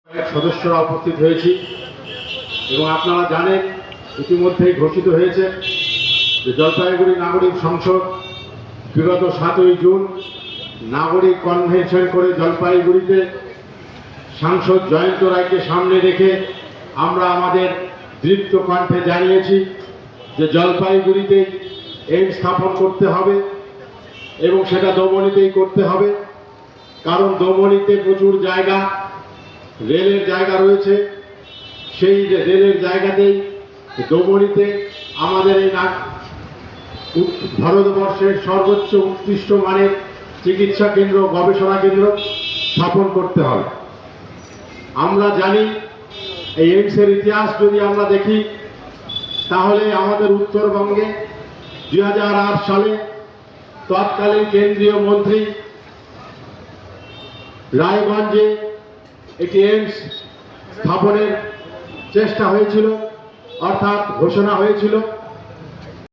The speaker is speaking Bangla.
সদস্যরা উপস্থিত হয়েছি এবং আপনারা জানেন ইতিমধ্যেই ঘোষিত হয়েছে যে জলপাইগুড়ি নাগরিক সংসদ বিগত 7ই জুন নাগরিক কনভেনশন করে জলপাইগুড়িতে সাংসদ জয়ন্ত রায়কে সামনে রেখে আমরা আমাদের দৃপ্ত কণ্ঠে জানিয়েছি যে জলপাইগুড়িতে এইমস স্থাপন করতে হবে এবং সেটা দমনিতেই করতে হবে। কারণ দমনিতে প্রচুর জায়গা, রেলের জায়গা রয়েছে, সেই রেলের জায়গাতেই দমনিতে আমাদের এই ভারতবর্ষের সর্বোচ্চ উৎকৃষ্ট মানের চিকিৎসা কেন্দ্র, গবেষণা কেন্দ্র স্থাপন করতে হবে। আমরা জানি এই এইমসের ইতিহাস যদি আমরা দেখি তাহলে আমাদের উত্তরবঙ্গে 2008 সালে তৎকালীন কেন্দ্রীয় মন্ত্রী রায়গঞ্জে একটি এইমস স্থাপনের চেষ্টা হয়েছিল, অর্থাৎ ঘোষণা হয়েছিল।